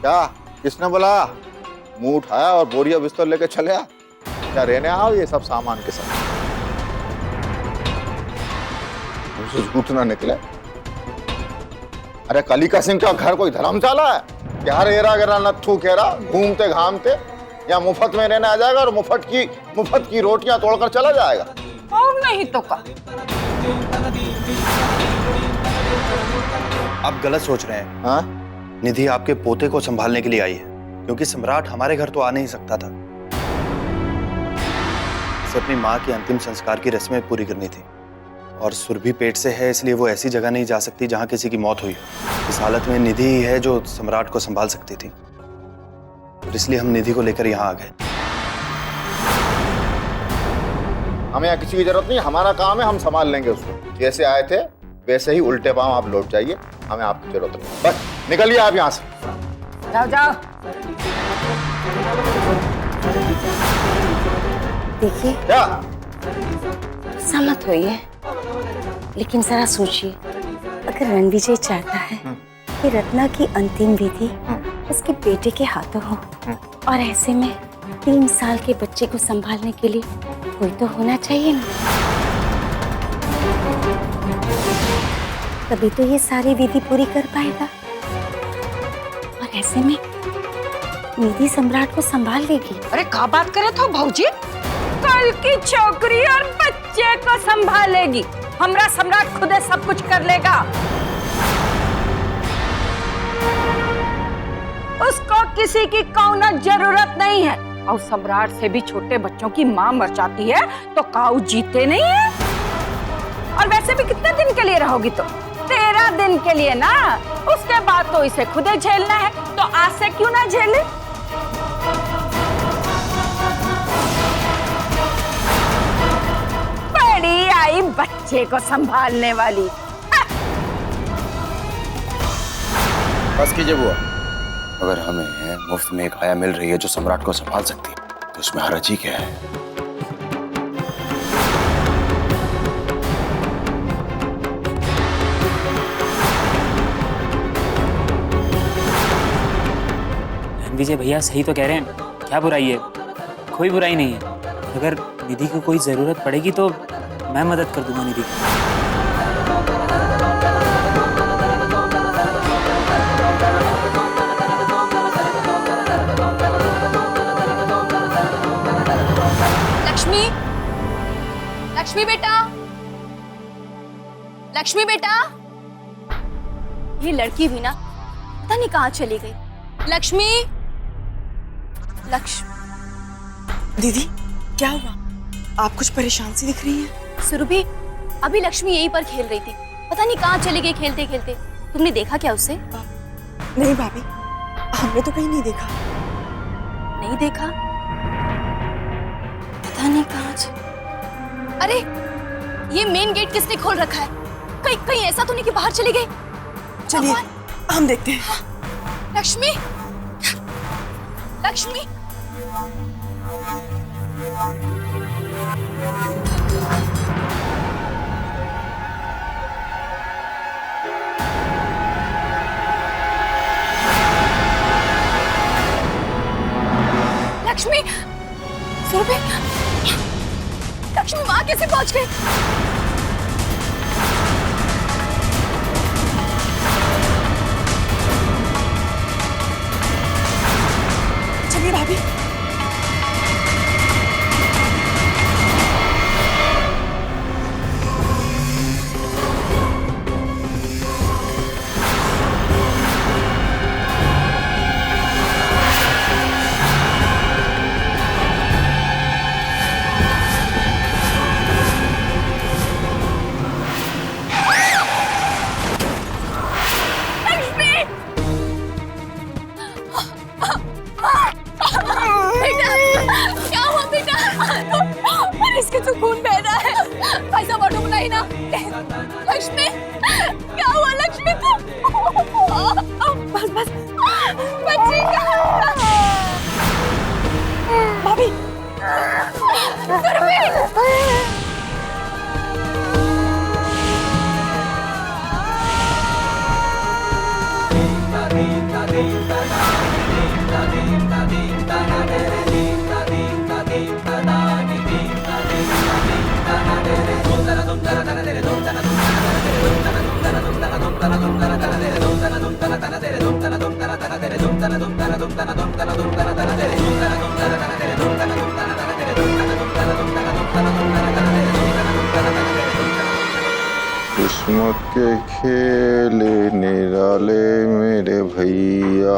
क्या? किसने बोला? मुंह उठाया और बोरिया बिस्तर लेके चले आ? क्या रहने आओ ये सब सामान के साथ? मुझसे झूठ ना निकले। अरे कलिका सिंह का घर कोई धर्मशाला है क्या? रेरा गेरा नत्थू केरा घूमते घामते या मुफ्त में रहने आ जाएगा और मुफ्त की रोटियां तोड़कर चला जाएगा। और नहीं तो का। आप गलत सोच रहे हैं। हाँ? निधि आपके पोते को संभालने के लिए आई है, क्योंकि सम्राट हमारे घर तो आ नहीं सकता था। उसे अपनी माँ के अंतिम संस्कार की रस्में पूरी करनी थी, और सुरभि पेट से है, इसलिए वो ऐसी जगह नहीं जा सकती जहां किसी की मौत हुई हो। इस हालत में निधि ही है जो सम्राट को संभाल सकती थी, और इसलिए हम निधि को लेकर यहाँ आ गए। हमें यहाँ किसी की जरूरत नहीं, हमारा काम है, हम संभाल लेंगे उसको। जैसे आए थे वैसे ही उल्टे पांव आप लौट जाइए, हमें आपकी जरूरत नहीं। बस निकलिए आप यहाँ से। जाओ जाओ। देखिए क्या? सहमत होइए, लेकिन जरा सोचिए, अगर रणविजय चाहता है कि रत्ना की अंतिम विधि उसके बेटे के हाथों हो, और ऐसे में 3 साल के बच्चे को संभालने के लिए कोई तो होना चाहिए ना, तभी तो ये सारी विधि पूरी कर पाएगा। और ऐसे में निधि सम्राट को संभाल लेगी। अरे क्या बात करे तो भौजी, कल की छोकरी और बच्चे को संभालेगी। हमरा सम्राट खुद सब कुछ कर लेगा। उसको किसी की कौनो जरूरत नहीं है। और सम्राट से भी छोटे बच्चों की माँ मर जाती है तो काऊ जीते नहीं है। और वैसे भी कितने दिन के लिए रहोगी? तो 13 दिन के लिए ना। उसके बाद तो इसे खुद झेलना है, तो आज से क्यों ना झेले। बड़ी आई बच्चे को संभालने वाली। बस कीजिए बुआ। अगर हमें मुफ्त में एक आया मिल रही है जो सम्राट को संभाल सकती है, तो उसमें हरज ही क्या है? विजय भैया सही तो कह रहे हैं, क्या बुराई है? कोई बुराई नहीं है। अगर निधि को कोई जरूरत पड़ेगी तो मैं मदद कर दूंगा निधि की। लक्ष्मी, लक्ष्मी बेटा, लक्ष्मी बेटा, ये लड़की भी ना पता नहीं कहाँ चली गई। लक्ष्मी, दीदी क्या हुआ? आप कुछ परेशान सी दिख रही हैं। सुरभि, अभी लक्ष्मी यहीं पर खेल रही थी, पता नहीं कहाँ चली गई खेलते खेलते। तुमने देखा क्या उसे? नहीं भाभी, हमने तो कहीं नहीं देखा। नहीं देखा? पता नहीं कहाँ। अरे ये मेन गेट किसने खोल रखा है? कहीं कहीं ऐसा तो नहीं कि बाहर चली गई? चलिए हम देखते हैं। हाँ। लक्ष्मी, लक्ष्मी, लक्ष्मी, सुरभि, लक्ष्मी वहां कैसे पहुंच गई? चलिए भाभी। इसके तो खून बह रहा है। ऐसा वाटो बनाई ना। लक्ष्मी, क्या हुआ लक्ष्मी को? बस बस बच्ची का भाभी। सुरभि, किस्मत के खेल निराले मेरे भैया,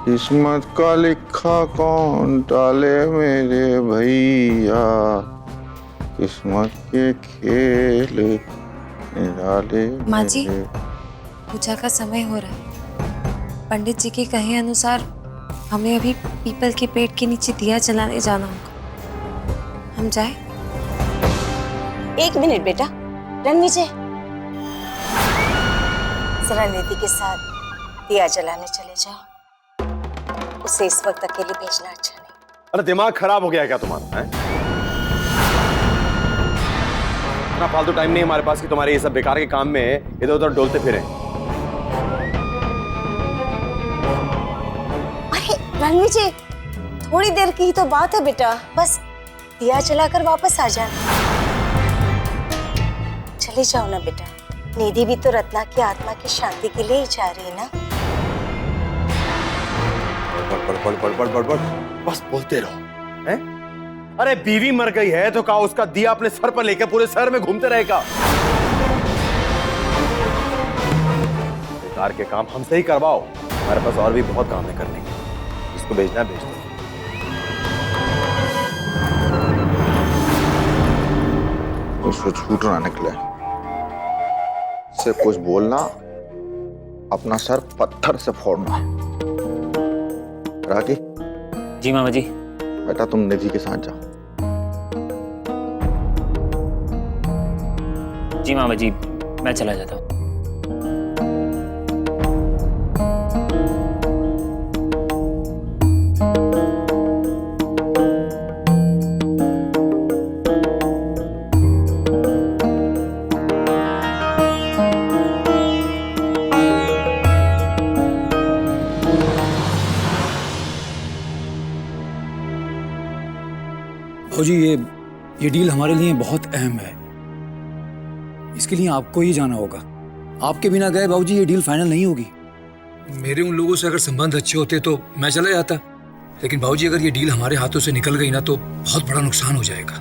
किस्मत का लिखा कौन टाले मेरे भैया, किस्मत के खेल निराले माँ जी, मेरे। पूजा का समय हो रहा है। पंडित जी के कहे अनुसार हमें अभी पीपल के पेड़ के नीचे दिया जलाने जाना होगा। हम जाए? एक मिनट बेटा, रणविजय, जरा निधि के साथ दिया जलाने चले जाओ। उसे इस वक्त अकेले भेजना अच्छा नहीं। अरे दिमाग खराब हो गया है क्या तुम्हारा? इतना फालतू टाइम नहीं हमारे पास कि तुम्हारे ये सब बेकार के काम में इधर उधर डोलते फिरें। अरे रणविजय, थोड़ी देर की ही तो बात है बेटा, बस दिया जलाकर वापस आ जाना। चले जाओ ना बेटा, निधि भी तो रत्ना की आत्मा की शांति के लिए ही जा रही है ना। बड़ बस बोलते रहो हैं? अरे बीवी मर गई है तो कहा उसका दिया अपने सर पर लेकर पूरे शहर में घूमते रहेगा। बेकार के काम हमसे ही करवाओ, हमारे पास और भी बहुत काम है करने के। इसको भेजना भेज दो। उसको छूट ना निकले, से कुछ बोलना, अपना सर पत्थर से फोड़ना। राखी, जी मामा जी। बेटा तुम निधि के साथ जाओ। जी मामा जी, मैं चला जाता हूँ। जी ये डील हमारे लिए बहुत अहम है। इसके लिए आपको ही जाना होगा। आपके बिना गए बाबूजी ये डील फाइनल नहीं होगी। मेरे उन लोगों से अगर संबंध अच्छे होते तो मैं चला जाता, लेकिन बाबूजी अगर ये डील हमारे हाथों से निकल गई ना तो बहुत बड़ा नुकसान हो जाएगा।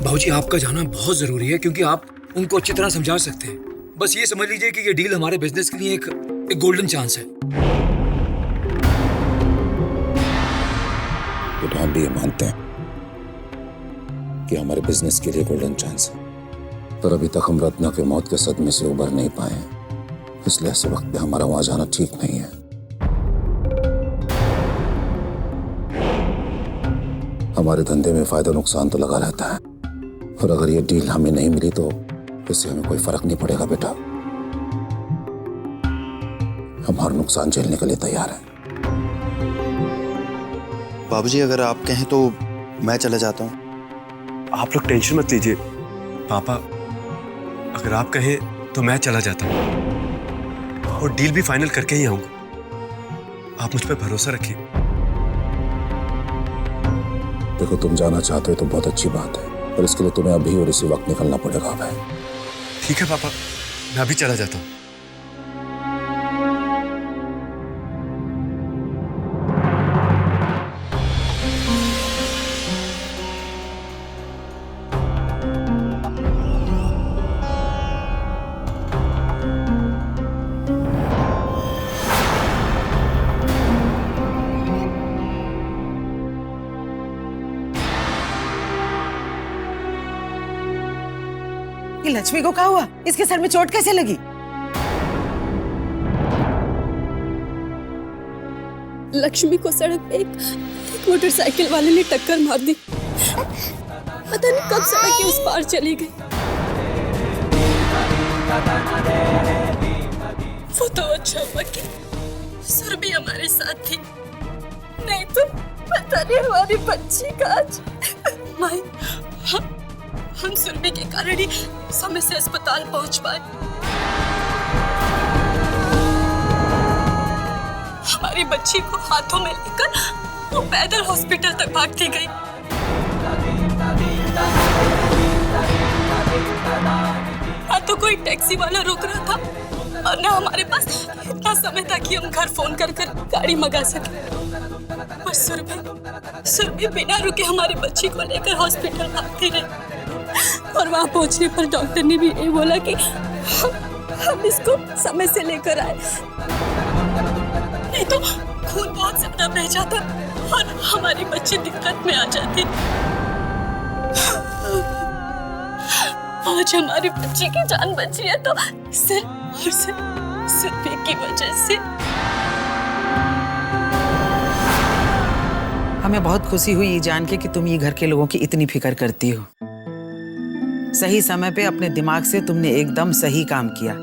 बाबूजी आपका जाना बहुत जरूरी है क्योंकि आप उनको अच्छी तरह समझा सकते हैं। बस ये समझ लीजिए कि ये डील हमारे बिजनेस के लिए एक गोल्डन चांस है। तो हम भी ये मानते हैं कि हमारे बिजनेस के लिए गोल्डन चांस है, पर अभी तक हम रत्ना के मौत के सदमे से उबर नहीं पाए, इसलिए ऐसे वक्त पे हमारा वहां जाना ठीक नहीं है। हमारे धंधे में फायदा नुकसान तो लगा रहता है, और अगर ये डील हमें नहीं मिली तो इससे हमें कोई फर्क नहीं पड़ेगा बेटा। हम हर नुकसान झेलने के लिए तैयार हैं। बाबूजी अगर आप कहें तो मैं चला जाता हूँ। आप लोग टेंशन मत लीजिए पापा, अगर आप कहें तो मैं चला जाता हूँ और डील भी फाइनल करके ही आऊंगा। आप मुझ पर भरोसा रखिए। देखो तुम जाना चाहते हो तो बहुत अच्छी बात है, पर इसके लिए तुम्हें अभी और इसी वक्त निकलना पड़ेगा भाई। ठीक है पापा, मैं अभी चला जाता हूँ। लक्ष्मी को क्या हुआ? इसके सर में चोट कैसे लगी? लक्ष्मी को सड़क पे एक मोटरसाइकिल वाले ने टक्कर मार दी। पता नहीं कब सड़क के उस पार चली गई। वो तो अच्छा हुआ कि सुरभि हमारे साथ थी, नहीं तो पता नहीं हमारी बच्ची का आज। माई, हम सुरभि के कारण ही समय से अस्पताल पहुंच पाए। हमारी बच्ची को हाथों में लेकर वो पैदल हॉस्पिटल तक भागती गई। ना तो कोई टैक्सी वाला रोक रहा था, और ना हमारे पास इतना समय था कि हम घर फोन कर कर गाड़ी मंगा सके। और सुरभि बिना रुके हमारे बच्ची को लेकर हॉस्पिटल भागती रही और वहां पहुंचने पर डॉक्टर ने भी ये बोला कि हम इसको समय से लेकर आए, नहीं तो खून बहुत ज्यादा बह जाता और हमारी बच्ची दिक्कत में आ जाती। आज हमारी बच्ची की जान बची है तो सिर्फ और सिर्फ सुरभि की वजह से। हमें बहुत खुशी हुई ये जान के कि तुम ये घर के लोगों की इतनी फिक्र करती हो। सही समय पे अपने दिमाग से तुमने एकदम सही काम किया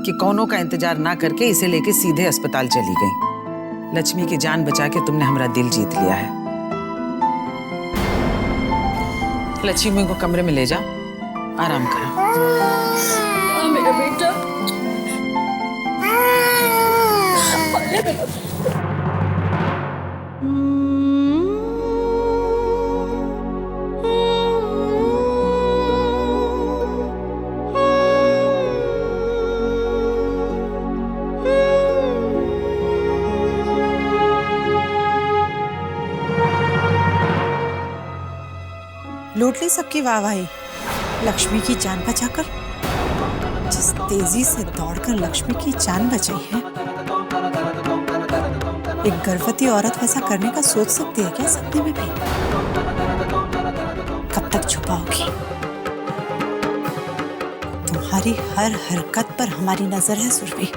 कि कौनों का इंतजार ना करके इसे लेके सीधे अस्पताल चली गई। लक्ष्मी की जान बचा के तुमने हमारा दिल जीत लिया है। लक्ष्मी को कमरे में ले जा, आराम करो। मेरा बेटा लूट ली सबकी वाहवाही। लक्ष्मी की जान बचाकर, जिस तेजी से दौड़कर लक्ष्मी की जान बचाई है, एक गर्भवती औरत वैसा करने का सोच सकती है क्या सपने में भी? कब तक छुपाओगी? तुम्हारी हर हरकत पर हमारी नजर है सुरभि।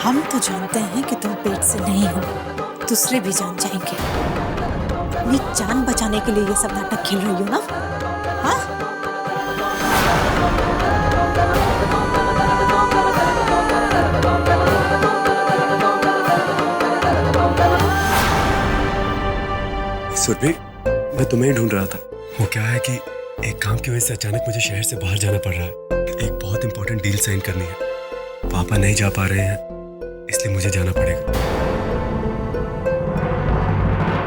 हम तो जानते हैं कि तुम पेट से नहीं हो, दूसरे भी जान जाएंगे। अपनी जान बचाने के लिए ये सब नाटक खेल रही हो ना? हाँ? सुरभि, मैं तुम्हें ही ढूंढ रहा था। वो क्या है कि एक काम की वजह से अचानक मुझे शहर से बाहर जाना पड़ रहा है। एक बहुत इंपॉर्टेंट डील साइन करनी है। पापा नहीं जा पा रहे हैं, इसलिए मुझे जाना पड़ेगा।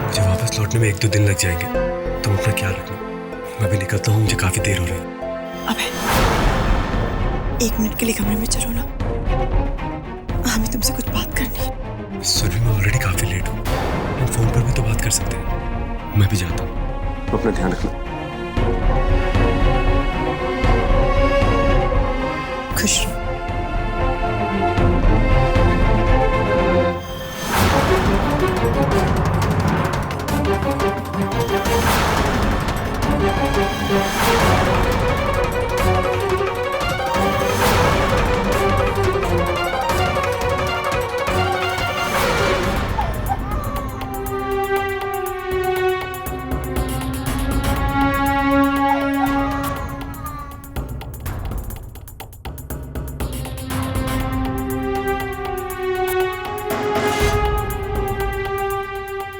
मुझे वापस लौटने में 1-2 दिन लग जाएंगे। तुम अपना ख्याल रखना। मैं भी निकलता हूँ, मुझे काफी देर हो रही है। अबे 1 मिनट के लिए कमरे में चलो ना, हमें तुमसे कुछ बात करनी है। सुरभि, मैं ऑलरेडी काफी लेट हूँ। हम फोन पर भी तो बात कर सकते हैं। मैं भी जाता हूँ। अपना ध्यान रखना। खुश रहो।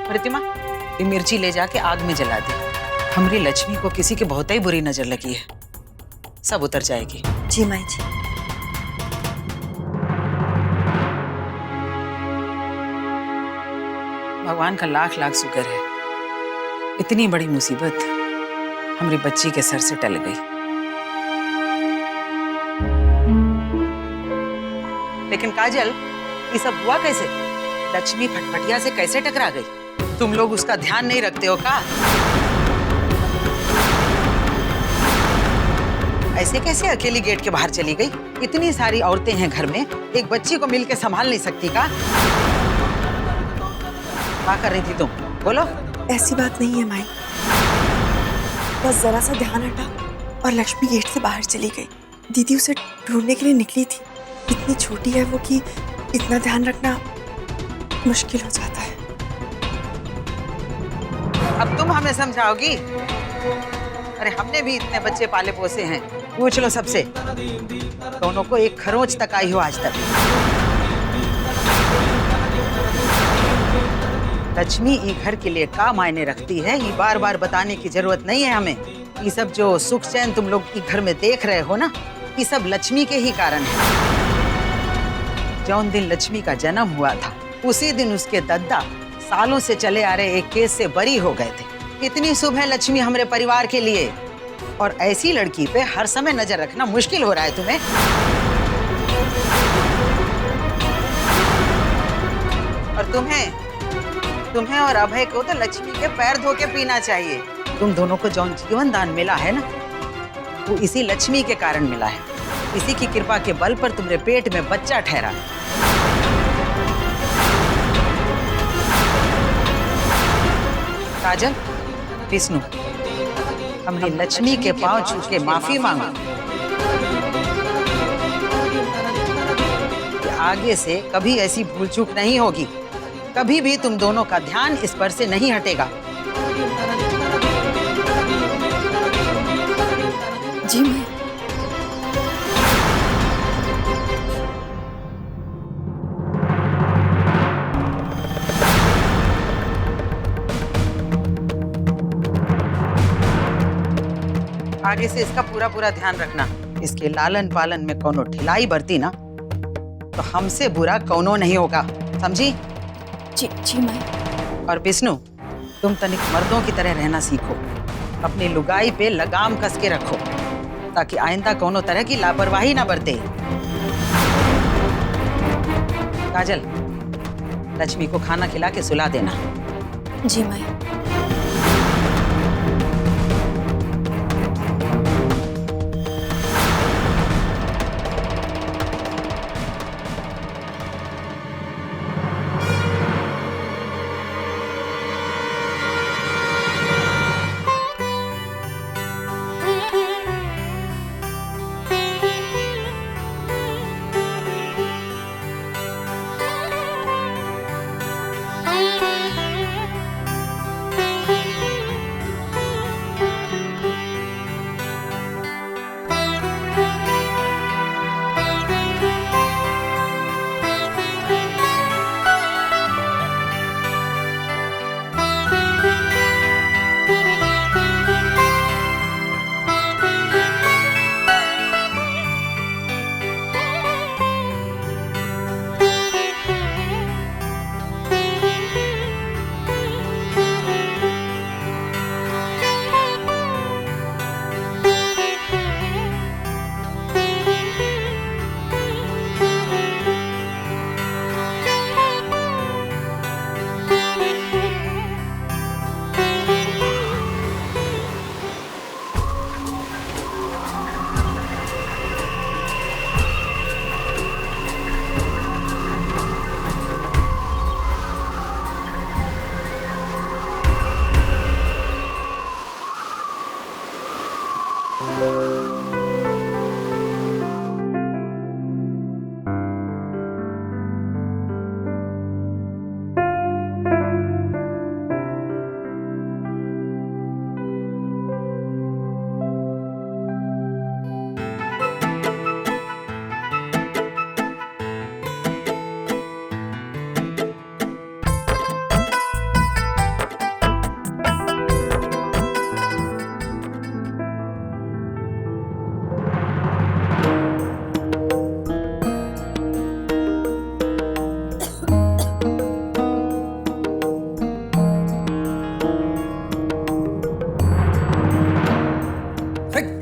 प्रतिमा, ये मिर्ची ले जाके आग में जला दी। हमारी लक्ष्मी को किसी की बहुत ही बुरी नजर लगी है। सब उतर जाएगी। जी माई जी। भगवान का लाख लाख शुक्र है, इतनी बड़ी मुसीबत हमारी बच्ची के सर से टल गई। लेकिन काजल, ये सब हुआ कैसे? लक्ष्मी फटफटिया से कैसे टकरा गई? तुम लोग उसका ध्यान नहीं रखते हो का? ऐसे कैसे अकेली गेट के बाहर चली गई? इतनी सारी औरतें हैं घर में, एक बच्ची को मिलके संभाल नहीं सकती का? क्या कर रही थी तुम? बोलो। ऐसी बात नहीं है माई, बस जरा सा ध्यान हटा और लक्ष्मी गेट से बाहर चली गई। दीदी उसे ढूंढने के लिए निकली थी। इतनी छोटी है वो कि इतना ध्यान रखना मुश्किल हो जाता है। अब तुम हमें समझाओगी? अरे हमने भी इतने बच्चे पाले पोसे हैं, पूछ लो सबसे। दोनों को एक खरोंच तक आई हो आज तक। लक्ष्मी ये घर के लिए क्या मायने रखती है, ये बार बार बताने की जरूरत नहीं है हमें। ये सब जो सुख चैन तुम लोग घर में देख रहे हो ना, ये सब लक्ष्मी के ही कारण है। जौन दिन लक्ष्मी का जन्म हुआ था, उसी दिन उसके दद्दा सालों से चले आ रहे एक केस से बरी हो गए थे। इतनी शुभ है लक्ष्मी हमारे परिवार के लिए, और ऐसी लड़की पे हर समय नजर रखना मुश्किल हो रहा है तुम्हें। तुम्हें और अभय को तो लक्ष्मी के पैर धो के पीना चाहिए। तुम दोनों को जौन जीवन दान मिला है ना, वो इसी लक्ष्मी के कारण मिला है। इसी की कृपा के बल पर तुम्हारे पेट में बच्चा ठहरा। काजल, विष्णु, हमने लक्ष्मी के पांव छू के माफी मांगो। आगे से कभी ऐसी भूल चूक नहीं होगी। कभी भी तुम दोनों का ध्यान इस पर से नहीं हटेगा। जी मैं आगे से इसका पूरा ध्यान रखना। इसके लालन पालन में कोनो ढिलाई बरती ना तो हमसे बुरा कौनो नहीं होगा, समझी? जी मैं। और विष्णु, तुम तनिक मर्दों की तरह रहना सीखो। अपनी लुगाई पे लगाम कस के रखो ताकि आइंदा कोनो तरह की लापरवाही ना बरते। काजल, लक्ष्मी को खाना खिला के सुला देना। जी मैं।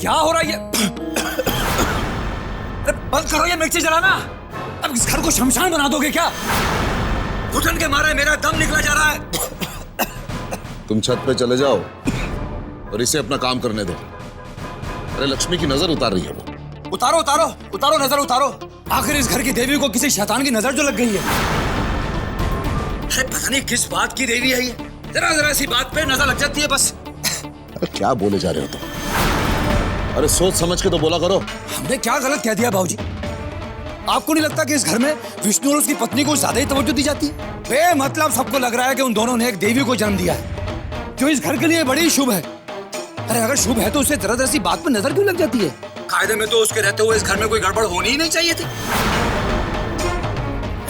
क्या हो रहा है ये? अरे बंद करो ये मिर्ची जलाना। अब इस घर को शमशान बना दोगे क्या? घुटन के मारे मेरा दम निकला जा रहा है। तुम छत पे चले जाओ और इसे अपना काम करने दो। अरे लक्ष्मी की नजर उतार रही है वो। उतारो उतारो उतारो, नजर उतारो। आखिर इस घर की देवी को किसी शैतान की नजर जो लग गई है। अरे पता नहीं किस बात की देवी है ये। जरा सी बात पे नजर लग जाती है बस। अरे क्या बोले जा रहे हो तुम? अरे सोच समझ के तो बोला करो। हमने क्या गलत कह दिया बाबूजी? आपको नहीं लगता कि इस घर में विष्णु और उसकी पत्नी को ज्यादा ही तवज्जो दी जाती है? बेमतलब सबको लग रहा है कि उन दोनों ने एक देवी को जन्म दिया है जो इस घर के लिए बड़ी शुभ है। अरे अगर शुभ है तो उसे जरा सी बात पर नजर क्यों लग जाती है? कायदे में तो उसके रहते हुए इस घर में कोई गड़बड़ होनी ही नहीं चाहिए थी।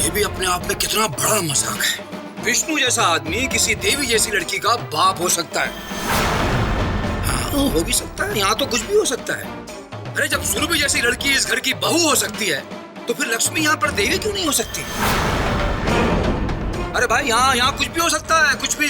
ये भी अपने आप में कितना बड़ा मजाक है। विष्णु जैसा आदमी किसी देवी जैसी लड़की का बाप हो सकता है। हाँ, हो भी सकता है। यहाँ तो कुछ भी हो सकता है। अरे जब सुरभि जैसी लड़की इस घर की बहू हो सकती है तो फिर लक्ष्मी यहाँ पर देवी क्यों नहीं हो सकती? अरे भाई यहाँ कुछ भी हो सकता है, कुछ भी।